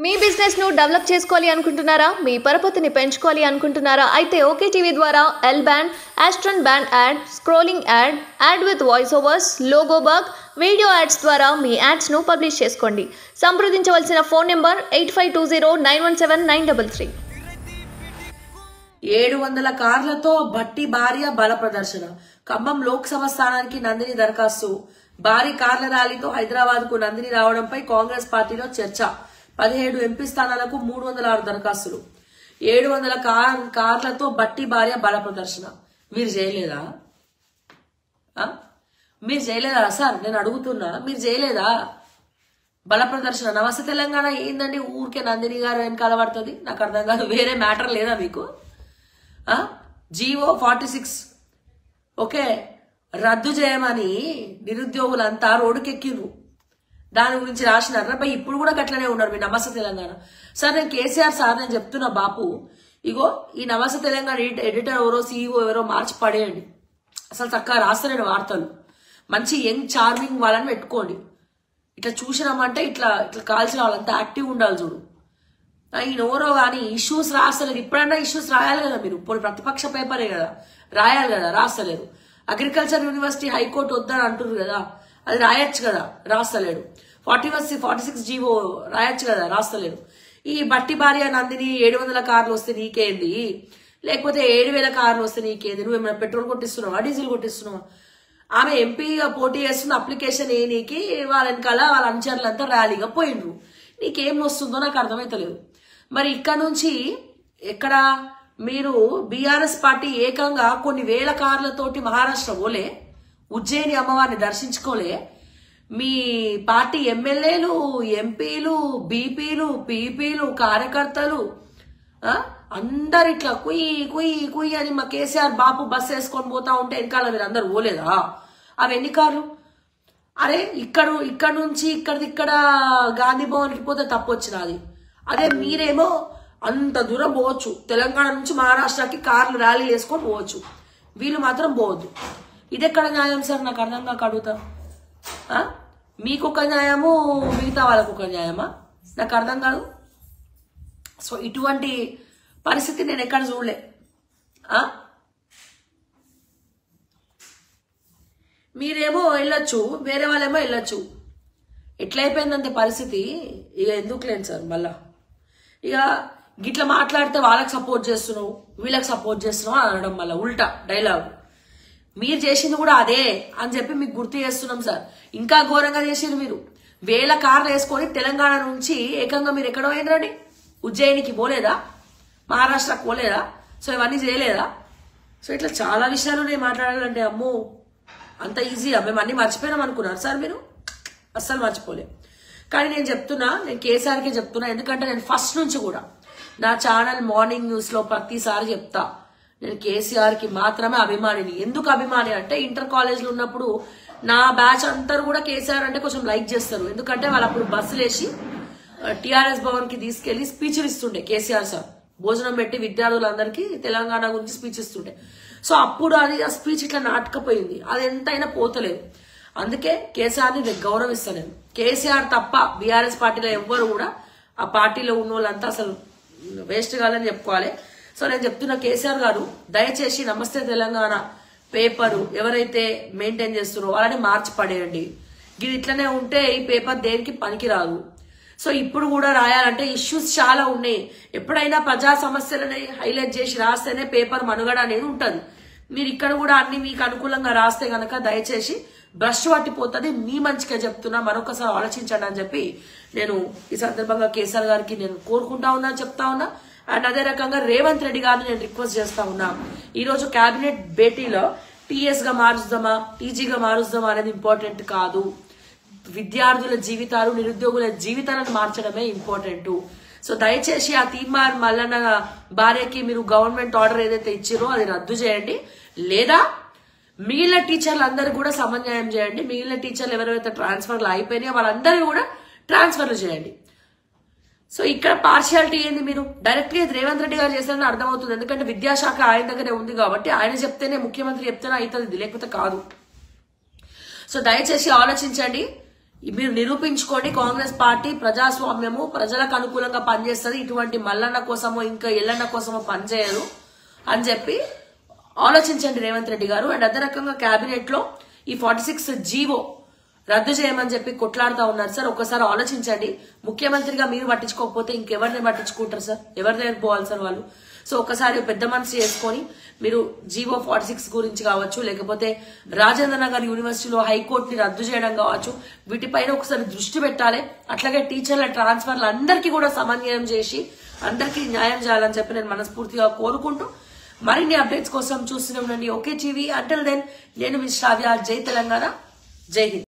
మీ business ను develop చేసుకోవాలి అనుకుంటున్నారా? మీ పరపతిని పెంచుకోవాలి అనుకుంటున్నారా? అయితే ఓకే టీవీ ద్వారా L band, Aston band ad, scrolling ad, ad with voice overs, logo bug, video ads ద్వారా మీ యాడ్స్ ను పబ్లిష్ చేసుకోండి. సంప్రదించవలసిన ఫోన్ నెంబర్ 8520917933. 700 కార్లతో భట్టి భార్య బల ప్రదర్శన. ఖమ్మం లోక్సభ స్థానానికి నందిని దరఖాస్తు. భారీ కార్ల ర్యాలీతో హైదరాబాద్ కు నందిని రావడంపై కాంగ్రెస్ పార్టీలో చర్చ. 17 ఎంపీ స్థానాలకు 306 దరఖాస్తులు. 700 కార్లతో బట్టి భార్య బల ప్రదర్శన. మీరు చేయలేదా? మీరు చేయలేదా సార్? నేను అడుగుతున్నా, మీరు చేయలేదా బల ప్రదర్శన? నమస్తే తెలంగాణ ఏందండి ఊరికే నందిని గారు వెనకాల పడుతుంది? నాకు అర్థం కాదు. వేరే మ్యాటర్ లేదా మీకు? జీవో 46 ఓకే రద్దు చేయమని నిరుద్యోగులంతా రోడ్డుకెక్కిర్రు. దాని గురించి రాసినారా? బై ఇప్పుడు కూడా గట్లనే ఉన్నారు మీ నమస్తే తెలంగాణ. సార్ నేను కేసీఆర్ సార్ నేను చెప్తున్నా బాపు, ఇగో ఈ నమస్తే తెలంగాణ ఎడిటర్ ఎవరో సీఈఓ ఎవరో మార్చి పడేయండి. అసలు చక్కగా రాస్తలేడు వార్తలు. మంచి యంగ్ చార్మింగ్ వాళ్ళని పెట్టుకోండి. ఇట్లా చూసినామంటే ఇట్లా ఇట్లా కాల్చిన వాళ్ళంతా యాక్టివ్ ఉండాలి చూడు. ఈయన ఎవరో కానీ ఇష్యూస్ రాస్తలేరు. ఇప్పుడన్నా ఇష్యూస్ రాయాలి కదా మీరు. ఇప్పుడు ప్రతిపక్ష పేపరే కదా రాయాలి కదా, రాస్తలేరు. అగ్రికల్చర్ యూనివర్సిటీ హైకోర్టు వద్దని అంటున్నారు కదా, అది రాయొచ్చు కదా, రాస్తలేడు. 46 జీవో రాయొచ్చు కదా, రాస్తలేడు. ఈ బట్టి భార్య నందిని 700 కార్లు వస్తే నీకేంది, లేకపోతే 7000 కార్లు వస్తే నీకేంది? నువ్వు ఏమైనా పెట్రోల్ కొట్టిస్తున్నావా, డీజిల్ కొట్టిస్తున్నావా? ఆమె ఎంపీగా పోటీ చేస్తున్న అప్లికేషన్ నీకి వాళ్ళ వెనకాల వాళ్ళ అనుచరులంతా ర్యాలీగా పోయిండ్రు. నీకేం వస్తుందో నాకు అర్థమైతలేదు. మరి ఇక్కడ నుంచి ఎక్కడ మీరు బీఆర్ఎస్ పార్టీ ఏకంగా కొన్ని వేల కార్లతోటి మహారాష్ట్ర పోలే, ఉజ్జయిని అమ్మవారిని దర్శించుకోలే. మీ పార్టీ ఎమ్మెల్యేలు, ఎంపీలు, బీపీలు, పీపీలు, కార్యకర్తలు అందరు ఇట్లా కుయ్యి కుయ్యి కుయ్యి అని మా కేసీఆర్ బాపు బస్సు వేసుకొని పోతా ఉంటే వెనకాల మీరు అందరు పోలేదా? అవి ఎన్ని కార్లు? అరే ఇక్కడ నుంచి ఇక్కడ గాంధీ భవన్కి పోతే తప్పు వచ్చినది. అదే మీరేమో అంత దూరం పోవచ్చు, తెలంగాణ నుంచి మహారాష్ట్రకి కార్లు ర్యాలీలు వేసుకొని పోవచ్చు, వీళ్ళు మాత్రం పోవద్దు. ఇది ఎక్కడ న్యాయం సార్? నాకు అర్థం కాక అడుగుతా. మీకు ఒక న్యాయము, మిగతా వాళ్ళకు ఒక న్యాయమా? నాకు అర్థం కాదు. సో ఇటువంటి పరిస్థితి నేను ఎక్కడ చూడలే. మీరేమో వెళ్ళొచ్చు, వేరే వాళ్ళేమో వెళ్ళొచ్చు. ఎట్లయిపోయిందంటే పరిస్థితి. ఇక ఎందుకు లేని సార్ మళ్ళా ఇక గిట్లా మాట్లాడితే వాళ్ళకి సపోర్ట్ చేస్తున్నావు, వీళ్ళకి సపోర్ట్ చేస్తున్నావు అని అనడం మళ్ళీ ఉల్టా డైలాగ్. మీరు చేసింది కూడా అదే అని చెప్పి మీకు గుర్తు చేస్తున్నాం సార్. ఇంకా ఘోరంగా చేసిరు మీరు. 1000 కార్లు వేసుకొని తెలంగాణ నుంచి ఏకంగా మీరు ఎక్కడో ఏంటండి, ఉజ్జయినికి పోలేదా, మహారాష్ట్రకు పోలేదా? సో ఇవన్నీ చేయలేదా? సో ఇట్లా చాలా విషయాలు నేను మాట్లాడాలంటే అమ్మో అంత ఈజీగా మేము అన్ని మర్చిపోయినాం అనుకున్నారు సార్ మీరు? అస్సలు మర్చిపోలే. కానీ నేను చెప్తున్నా, నేను కేసీఆర్కే చెప్తున్నా, ఎందుకంటే నేను ఫస్ట్ నుంచి కూడా నా ఛానల్ మార్నింగ్ న్యూస్ లో ప్రతిసారి చెప్తా, నేను కేసీఆర్ కి మాత్రమే అభిమానిని. ఎందుకు అభిమాని అంటే ఇంటర్ కాలేజ్ లో ఉన్నప్పుడు నా బ్యాచ్ అందరూ కూడా కేసీఆర్ అంటే కొంచెం లైక్ చేస్తారు. ఎందుకంటే వాళ్ళు అప్పుడు బస్సులు వేసి టిఆర్ఎస్ భవన్ కి తీసుకెళ్లి స్పీచ్లు ఇస్తుండే కేసీఆర్ సార్. భోజనం పెట్టి విద్యార్థులందరికీ తెలంగాణ గురించి స్పీచ్ ఇస్తుండే. సో అప్పుడు అది ఆ స్పీచ్ ఇట్లా నాటకపోయింది, అది ఎంతైనా పోతలేదు. అందుకే కేసీఆర్ ని గౌరవిస్తాను నేను. కేసీఆర్ తప్ప బీఆర్ఎస్ పార్టీలో ఎవ్వరు కూడా, ఆ పార్టీలో ఉన్న వాళ్ళంతా అసలు వేస్ట్ కాదని చెప్పుకోవాలి. సో నేను చెప్తున్నా, కేసీఆర్ గారు దయచేసి నమస్తే తెలంగాణ పేపరు ఎవరైతే మెయింటైన్ చేస్తున్నారో వాళ్ళని మార్చి పడేయండి. ఇది ఇట్లనే ఉంటే ఈ పేపర్ దేనికి పనికిరాదు. సో ఇప్పుడు కూడా రాయాలంటే ఇష్యూస్ చాలా ఉన్నాయి. ఎప్పుడైనా ప్రజా సమస్యలని హైలైట్ చేసి రాస్తేనే పేపర్ మనుగడ అనేది ఉంటది. మీరు ఇక్కడ కూడా అన్ని మీకు అనుకూలంగా రాస్తే గనక దయచేసి బ్రష్ పట్టిపోతుంది. మీ మంచిగా చెప్తున్నా, మరొకసారి ఆలోచించండి అని చెప్పి నేను ఈ సందర్భంగా కేసీఆర్ గారికి నేను కోరుకుంటా ఉన్నా, చెప్తా ఉన్నా. అండ్ అదే రకంగా రేవంత్ రెడ్డి గారిని నేను రిక్వెస్ట్ చేస్తా ఉన్నా, ఈ రోజు కేబినెట్ భేటీలో టీఎస్ గా మారుస్తామా, టీజీగా మారుస్తామా అనేది ఇంపార్టెంట్ కాదు. విద్యార్థుల జీవితాలు, నిరుద్యోగుల జీవితాలను మార్చడమే ఇంపార్టెంట్. సో దయచేసి ఆ తీర్మాన్ మల్లన్న భార్యకి మీరు గవర్నమెంట్ ఆర్డర్ ఏదైతే ఇచ్చారో అది రద్దు చేయండి, లేదా మిగిలిన టీచర్లు అందరూ కూడా సమన్వయం చేయండి. మిగిలిన టీచర్లు ఎవరైతే ట్రాన్స్ఫర్లు అయిపోయినాయో వాళ్ళందరూ కూడా ట్రాన్స్ఫర్లు చేయండి. సో ఇక్కడ పార్షియాలిటీ ఏంది? మీరు డైరెక్ట్ గా రేవంత్ రెడ్డి గారు చేస్తారని అర్థమవుతుంది. ఎందుకంటే విద్యాశాఖ ఆయన దగ్గరే ఉంది కాబట్టి ఆయన చెప్తేనే, ముఖ్యమంత్రి చెప్తేనే అవుతుంది, లేకపోతే కాదు. సో దయచేసి ఆలోచించండి. మీరు నిరూపించుకోండి, కాంగ్రెస్ పార్టీ ప్రజాస్వామ్యము ప్రజలకు అనుకూలంగా పనిచేస్తుంది, ఇటువంటి మల్లన్న కోసమో ఇంకా ఎల్లన్న కోసమో పనిచేయదు అని చెప్పి ఆలోచించండి రేవంత్ రెడ్డి గారు. అండ్ అదే రకంగా కేబినెట్ లో ఈ 46 జీవో రద్దు చేయమని చెప్పి కొట్లాడుతూ ఉన్నారు సార్. ఒకసారి ఆలోచించండి. ముఖ్యమంత్రిగా మీరు పట్టించుకోకపోతే ఇంకెవరిని పట్టించుకుంటారు సార్? ఎవరి దగ్గర పోవాలి సార్ వాళ్ళు? సో ఒకసారి పెద్ద మనసు చేసుకొని మీరు జీవో 46 గురించి కావచ్చు, లేకపోతే రాజేంద్ర నగర్ యూనివర్సిటీలో హైకోర్టుని రద్దు చేయడం కావచ్చు, వీటిపైన ఒకసారి దృష్టి పెట్టాలి. అట్లాగే టీచర్ల ట్రాన్స్ఫర్లు అందరికీ కూడా సమన్వయం చేసి అందరికీ న్యాయం చేయాలని చెప్పి నేను మనస్ఫూర్తిగా కోరుకుంటూ మరిన్ని అప్డేట్స్ కోసం చూస్తూనే ఉండండి ఓకే టీవీ. అంటిల్ దెన్ నేను మీ శ్రావ్య. జై తెలంగాణ, జై హింద్.